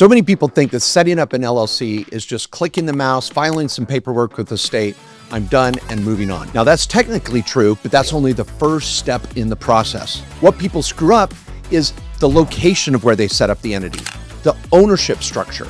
So many people think that setting up an LLC is just clicking the mouse, filing some paperwork with the state, I'm done and moving on. Now that's technically true, but that's only the first step in the process. What people screw up is the location of where they set up the entity, the ownership structure.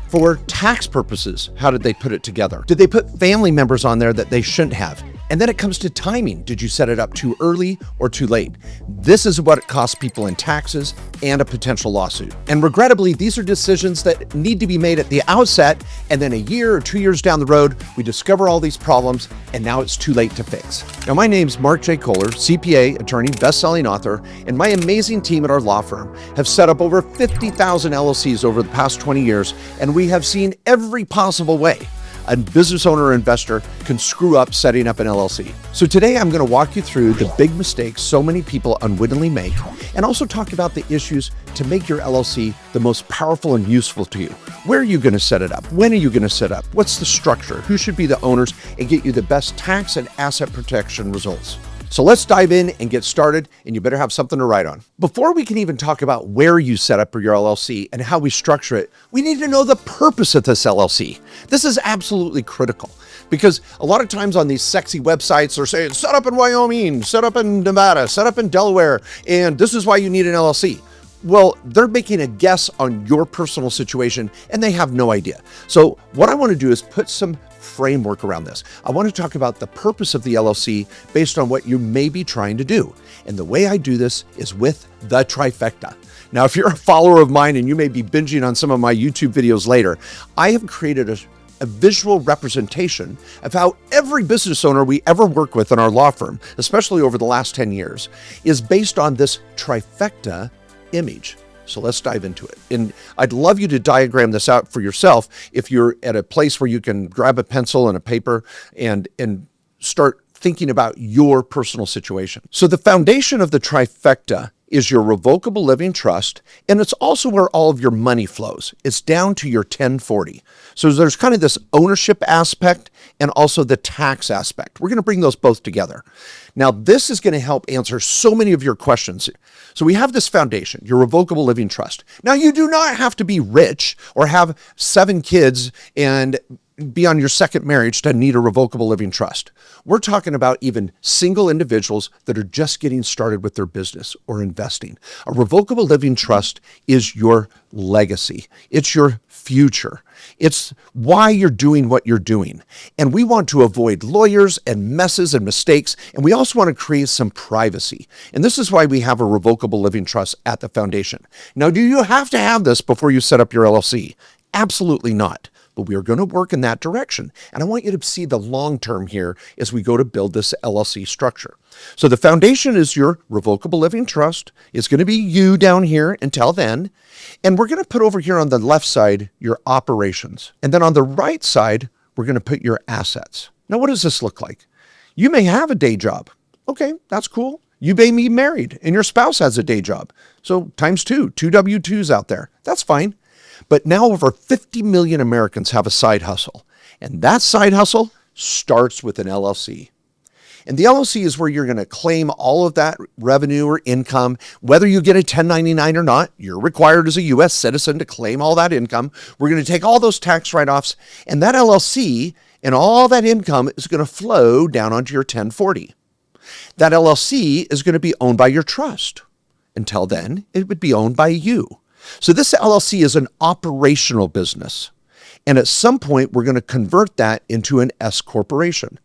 For tax purposes, how did they put it together? Did they put family members on there that they shouldn't have? And then it comes to timing. Did you set it up too early or too late? This is what it costs people in taxes and a potential lawsuit. And regrettably, these are decisions that need to be made at the outset, and then a year or 2 years down the road, we discover all these problems, and now it's too late to fix. Now, my name's Mark J. Kohler, CPA, attorney, best-selling author, and my amazing team at our law firm have set up over 50,000 LLCs over the past 20 years, and we have seen every possible way a business owner or investor can screw up setting up an LLC. So today I'm going to walk you through the big mistakes so many people unwittingly make, and also talk about the issues to make your LLC the most powerful and useful to you. Where are you going to set it up? When are you going to set up? What's the structure? Who should be the owners? And get you the best tax and asset protection results. So let's dive in and get started, and you better have something to write on. Before we can even talk about where you set up your LLC and how we structure it, we need to know the purpose of this LLC. This is absolutely critical because a lot of times on these sexy websites they're saying, set up in Wyoming, set up in Nevada, set up in Delaware, and this is why you need an LLC. Well, they're making a guess on your personal situation and they have no idea. So what I want to do is put some framework around this. I want to talk about the purpose of the LLC based on what you may be trying to do. And the way I do this is with the trifecta. Now, if you're a follower of mine and you may be binging on some of my YouTube videos later, I have created a visual representation of how every business owner we ever work with in our law firm, especially over the last 10 years, is based on this trifecta image. So let's dive into it. And I'd love you to diagram this out for yourself if you're at a place where you can grab a pencil and a paper and start thinking about your personal situation. So the foundation of the trifecta is your revocable living trust, and it's also where all of your money flows. It's down to your 1040. So there's kind of this ownership aspect and also the tax aspect. We're going to bring those both together. Now, this is going to help answer so many of your questions. So we have this foundation, your revocable living trust. Now, you do not have to be rich or have 7 kids and be on your second marriage to need a revocable living trust. We're talking about even single individuals that are just getting started with their business or investing. A revocable living trust is your legacy. It's your future. It's why you're doing what you're doing. And we want to avoid lawyers and messes and mistakes. And we also want to create some privacy. And this is why we have a revocable living trust at the foundation. Now, do you have to have this before you set up your LLC? Absolutely not. But we are going to work in that direction. And I want you to see the long term here as we go to build this LLC structure. So the foundation is your revocable living trust. It's going to be you down here until then. And we're going to put over here on the left side your operations. And then on the right side, we're going to put your assets. Now, what does this look like? You may have a day job. Okay, that's cool. You may be married and your spouse has a day job. So times 2 W-2s out there. That's fine. But now over 50 million Americans have a side hustle. And that side hustle starts with an LLC. And the LLC is where you're going to claim all of that revenue or income. Whether you get a 1099 or not, you're required as a U.S. citizen to claim all that income. We're going to take all those tax write-offs, and that LLC and all that income is going to flow down onto your 1040. That LLC is going to be owned by your trust. Until then, it would be owned by you. So this LLC is an operational business. And at some point, we're going to convert that into an S corporation.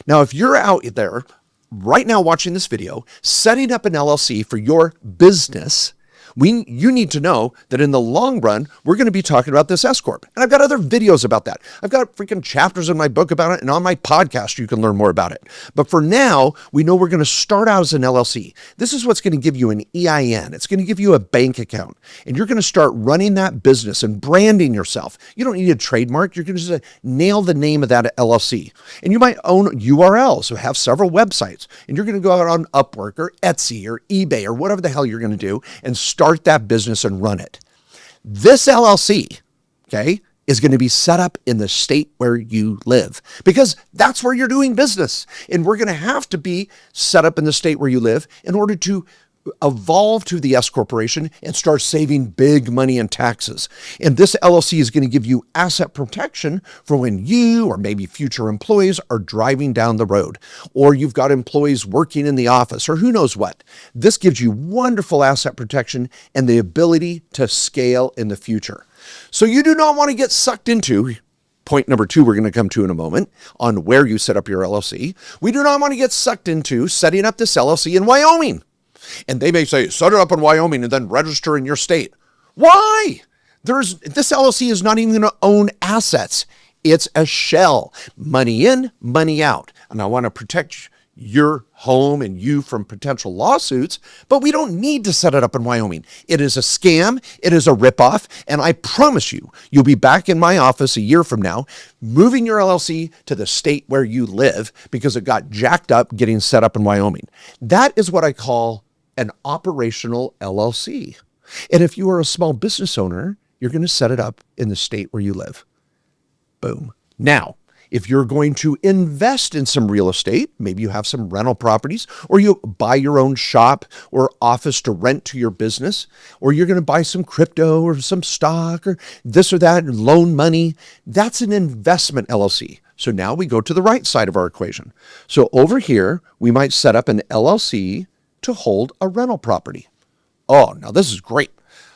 Now, if you're out there right now watching this video, setting up an LLC for your business, you need to know that in the long run, we're going to be talking about this S Corp. And I've got other videos about that. I've got freaking chapters in my book about it, and on my podcast, you can learn more about it. But for now, we know we're going to start out as an LLC. This is what's going to give you an EIN. It's going to give you a bank account, and you're going to start running that business and branding yourself. You don't need a trademark. You're going to just nail the name of that LLC. And you might own URLs, so have several websites, and you're going to go out on Upwork or Etsy or eBay or whatever the hell you're going to do and start that business and run it. This LLC, okay, is going to be set up in the state where you live because that's where you're doing business. And we're going to have to be set up in the state where you live in order to evolve to the S corporation and start saving big money in taxes. And this LLC is going to give you asset protection for when you or maybe future employees are driving down the road, or you've got employees working in the office, or who knows what. This gives you wonderful asset protection and the ability to scale in the future. So you do not want to get sucked into point number 2, we're going to come to in a moment, on where you set up your LLC. We do not want to get sucked into setting up this LLC in Wyoming. And they may say, set it up in Wyoming and then register in your state. Why? This LLC is not even going to own assets. It's a shell. Money in, money out. And I want to protect your home and you from potential lawsuits, but we don't need to set it up in Wyoming. It is a scam. It is a ripoff. And I promise you, you'll be back in my office a year from now, moving your LLC to the state where you live because it got jacked up getting set up in Wyoming. That is what I call an operational LLC. And if you are a small business owner, you're going to set it up in the state where you live. Boom. Now, if you're going to invest in some real estate, maybe you have some rental properties, or you buy your own shop or office to rent to your business, or you're going to buy some crypto or some stock or this or that and loan money, that's an investment LLC. So now we go to the right side of our equation. So over here, we might set up an LLC to hold a rental property. Oh, now this is great.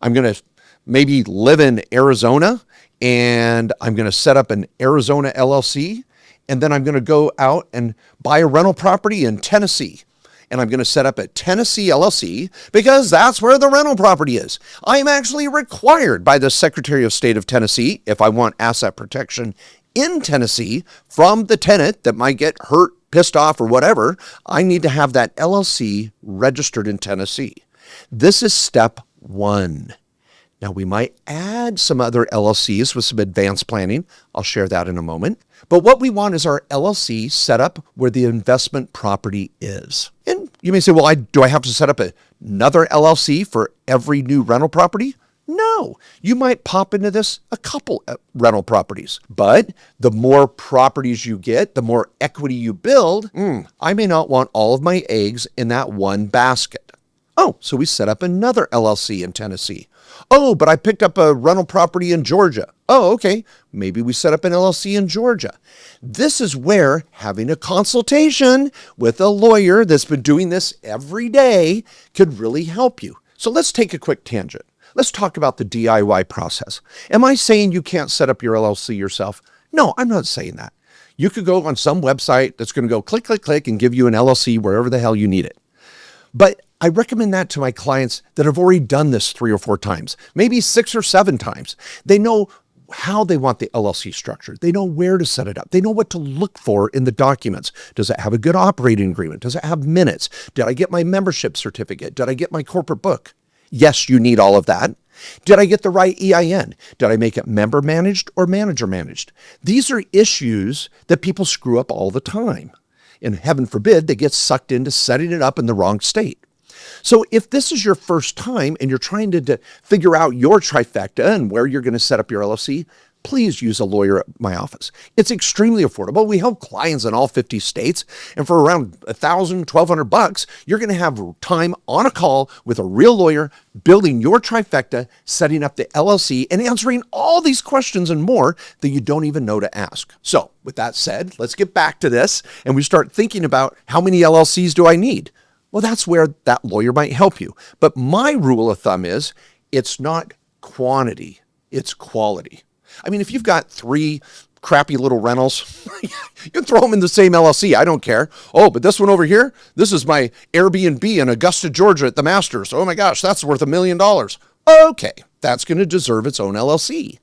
I'm going to maybe live in Arizona, and I'm going to set up an Arizona LLC, and then I'm going to go out and buy a rental property in Tennessee. And I'm going to set up a Tennessee LLC because that's where the rental property is. I am actually required by the Secretary of State of Tennessee, if I want asset protection in Tennessee from the tenant that might get hurt, pissed off, or whatever, I need to have that LLC registered in Tennessee. This is step 1. Now, we might add some other LLCs with some advanced planning. I'll share that in a moment. But what we want is our LLC set up where the investment property is. And you may say, well, do I have to set up another LLC for every new rental property? No, you might pop into this a couple rental properties. But the more properties you get, the more equity you build, I may not want all of my eggs in that one basket. Oh, so we set up another LLC in Tennessee. Oh, but I picked up a rental property in Georgia. Oh, okay. Maybe we set up an LLC in Georgia. This is where having a consultation with a lawyer that's been doing this every day could really help you. So let's take a quick tangent. Let's talk about the DIY process. Am I saying you can't set up your LLC yourself? No, I'm not saying that. You could go on some website that's going to go click, click, click and give you an LLC wherever the hell you need it. But I recommend that to my clients that have already done this 3 or 4 times, maybe 6 or 7 times. They know how they want the LLC structured. They know where to set it up. They know what to look for in the documents. Does it have a good operating agreement? Does it have minutes? Did I get my membership certificate? Did I get my corporate book? Yes, you need all of that. Did I get the right EIN? Did I make it member managed or manager managed? These are issues that people screw up all the time. And heaven forbid, they get sucked into setting it up in the wrong state. So if this is your first time and you're trying to figure out your trifecta and where you're going to set up your LLC, please use a lawyer at my office. It's extremely affordable. We help clients in all 50 states. And for around $1,000, $1,200, you're going to have time on a call with a real lawyer, building your trifecta, setting up the LLC, and answering all these questions and more that you don't even know to ask. So with that said, let's get back to this. And we start thinking about how many LLCs do I need? Well, that's where that lawyer might help you. But my rule of thumb is it's not quantity, it's quality. I mean, if you've got 3 crappy little rentals, you can throw them in the same LLC. I don't care. Oh, but this one over here, this is my Airbnb in Augusta, Georgia at the Masters. Oh my gosh, that's worth $1 million. Okay, that's going to deserve its own LLC.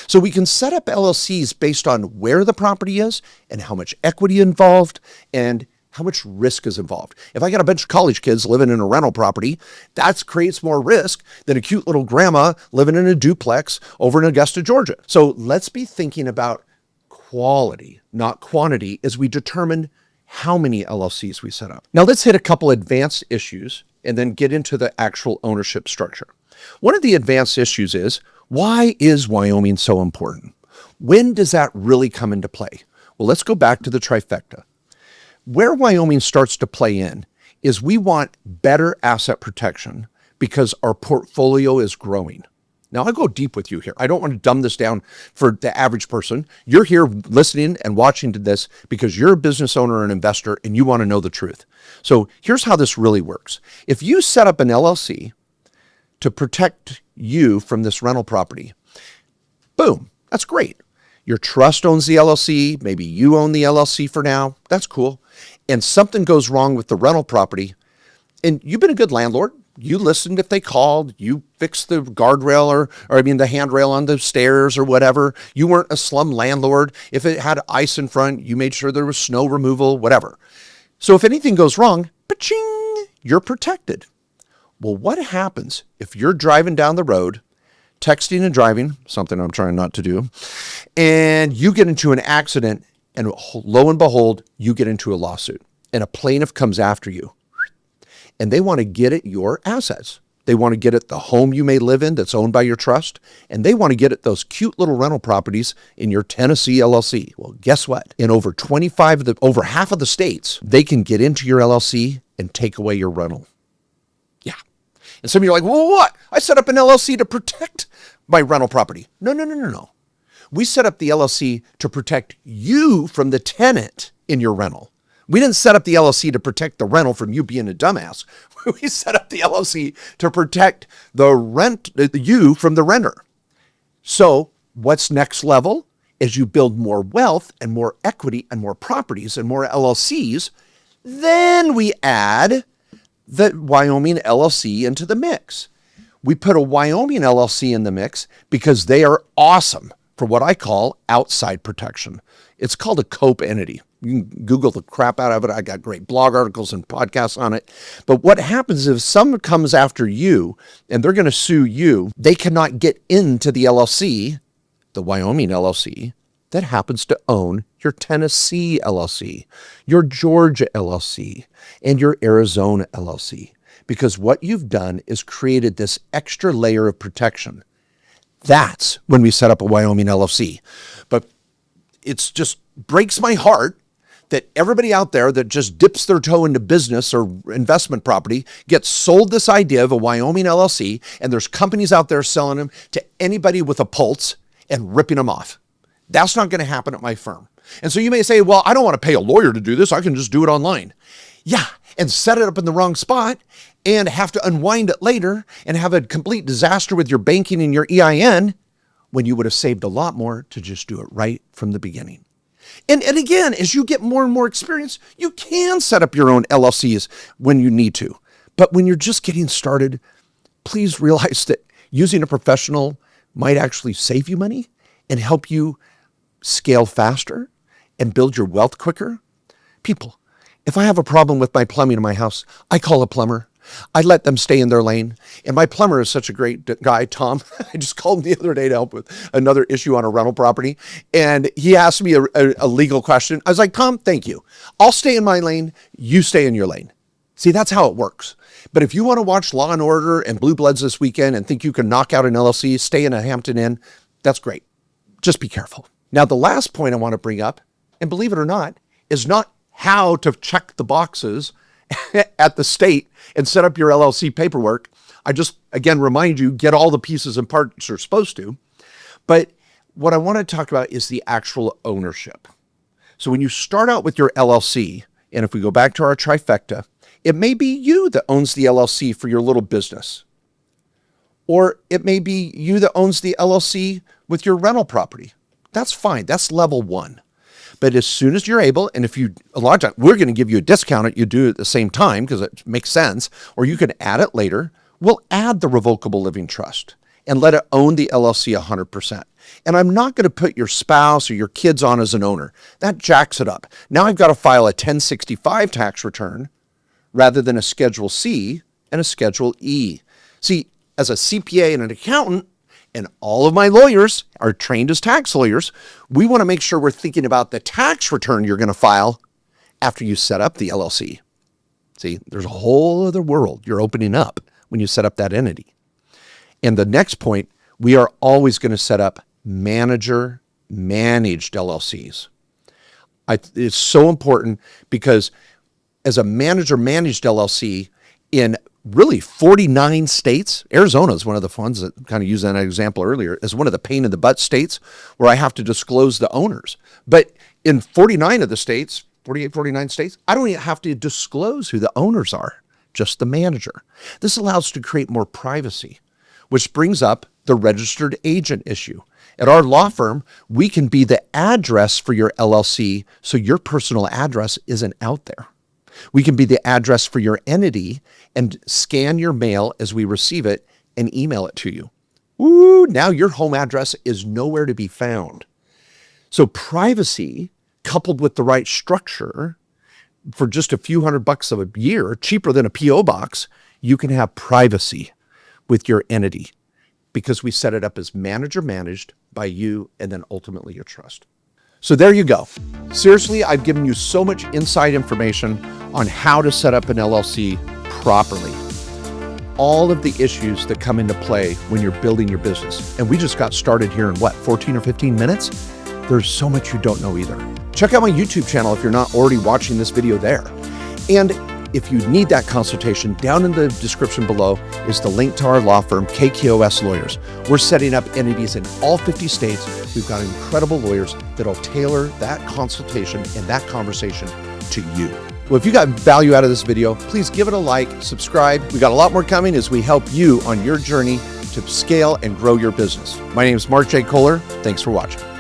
So we can set up LLCs based on where the property is and how much equity involved and how much risk is involved. If I got a bunch of college kids living in a rental property, that creates more risk than a cute little grandma living in a duplex over in Augusta, Georgia. So let's be thinking about quality, not quantity, as we determine how many LLCs we set up. Now let's hit a couple advanced issues and then get into the actual ownership structure. One of the advanced issues is, why is Wyoming so important? When does that really come into play? Well, let's go back to the trifecta. Where Wyoming starts to play in is we want better asset protection because our portfolio is growing. Now, I go deep with you here. I don't want to dumb this down for the average person. You're here listening and watching to this because you're a business owner or an investor and you want to know the truth. So here's how this really works. If you set up an LLC to protect you from this rental property, boom, that's great. Your trust owns the LLC. Maybe you own the LLC for now. That's cool. And something goes wrong with the rental property, and you've been a good landlord. You listened if they called. You fixed the guardrail the handrail on the stairs or whatever. You weren't a slum landlord. If it had ice in front, you made sure there was snow removal, whatever. So if anything goes wrong, pa-ching, you're protected. Well, what happens if you're driving down the road, texting and driving, something I'm trying not to do, and you get into an accident and lo and behold, you get into a lawsuit and a plaintiff comes after you and they want to get at your assets. They want to get at the home you may live in that's owned by your trust, and they want to get at those cute little rental properties in your Tennessee LLC. Well, guess what? In over half of the states, they can get into your LLC and take away your rental. Yeah. And some of you are like, well, what? I set up an LLC to protect my rental property. No. We set up the LLC to protect you from the tenant in your rental. We didn't set up the LLC to protect the rental from you being a dumbass. We set up the LLC to protect you from the renter. So what's next level? As you build more wealth and more equity and more properties and more LLCs, then we add the Wyoming LLC into the mix. We put a Wyoming LLC in the mix because they are awesome for what I call outside protection. It's called a COPE entity. You can Google the crap out of it. I got great blog articles and podcasts on it. But what happens if someone comes after you and they're going to sue you, they cannot get into the LLC, the Wyoming LLC, that happens to own your Tennessee LLC, your Georgia LLC, and your Arizona LLC. Because what you've done is created this extra layer of protection. That's when we set up a Wyoming LLC. But it's just breaks my heart that everybody out there that just dips their toe into business or investment property gets sold this idea of a Wyoming LLC, and there's companies out there selling them to anybody with a pulse and ripping them off. That's not going to happen at my firm. And so you may say, well, I don't want to pay a lawyer to do this. I can just do it online. Yeah, and set it up in the wrong spot and have to unwind it later and have a complete disaster with your banking and your EIN when you would have saved a lot more to just do it right from the beginning. And again, as you get more and more experience, you can set up your own LLCs when you need to. But when you're just getting started, please realize that using a professional might actually save you money and help you scale faster and build your wealth quicker. People, if I have a problem with my plumbing in my house, I call a plumber. I let them stay in their lane. And my plumber is such a great guy, Tom. I just called him the other day to help with another issue on a rental property. And he asked me a legal question. I was like, Tom, thank you. I'll stay in my lane. You stay in your lane. See, that's how it works. But if you want to watch Law and Order and Blue Bloods this weekend and think you can knock out an LLC, stay in a Hampton Inn, that's great. Just be careful. Now, the last point I want to bring up, and believe it or not, is not how to check the boxes at the state and set up your LLC paperwork. I just, again, remind you, get all the pieces and parts you're supposed to. But what I want to talk about is the actual ownership. So when you start out with your LLC, and if we go back to our trifecta, it may be you that owns the LLC for your little business. Or it may be you that owns the LLC with your rental property. That's fine. That's level one. But as soon as you're able, and if you, a lot of times, we're going to give you a discount if you do it at the same time because it makes sense, or you can add it later, we'll add the revocable living trust and let it own the LLC 100%. And I'm not going to put your spouse or your kids on as an owner. That jacks it up. Now I've got to file a 1065 tax return rather than a Schedule C and a Schedule E. See, as a CPA and an accountant, and all of my lawyers are trained as tax lawyers, we want to make sure we're thinking about the tax return you're going to file after you set up the LLC. See, there's a whole other world you're opening up when you set up that entity. And the next point, we are always going to set up manager-managed LLCs. It's so important because as a manager managed LLC in really 49 states. Arizona is one of the ones that kind of used that example earlier as one of the pain in the butt states where I have to disclose the owners. But in 49 of the states, 48, 49 states, I don't even have to disclose who the owners are, just the manager. This allows us to create more privacy, which brings up the registered agent issue. At our law firm, we can be the address for your LLC so your personal address isn't out there. We can be the address for your entity and scan your mail as we receive it and email it to you. Ooh, now your home address is nowhere to be found. So privacy coupled with the right structure for just a few $100 a year, cheaper than a PO box, you can have privacy with your entity because we set it up as manager managed by you and then ultimately your trust. So there you go. Seriously, I've given you so much inside information on how to set up an LLC properly. All of the issues that come into play when you're building your business. And we just got started here in 14 or 15 minutes? There's so much you don't know either. Check out my YouTube channel if you're not already watching this video there. And if you need that consultation, down in the description below is the link to our law firm, KKOS Lawyers. We're setting up entities in all 50 states. We've got incredible lawyers that'll tailor that consultation and that conversation to you. Well, if you got value out of this video, please give it a like, subscribe. We got a lot more coming as we help you on your journey to scale and grow your business. My name is Mark J. Kohler. Thanks for watching.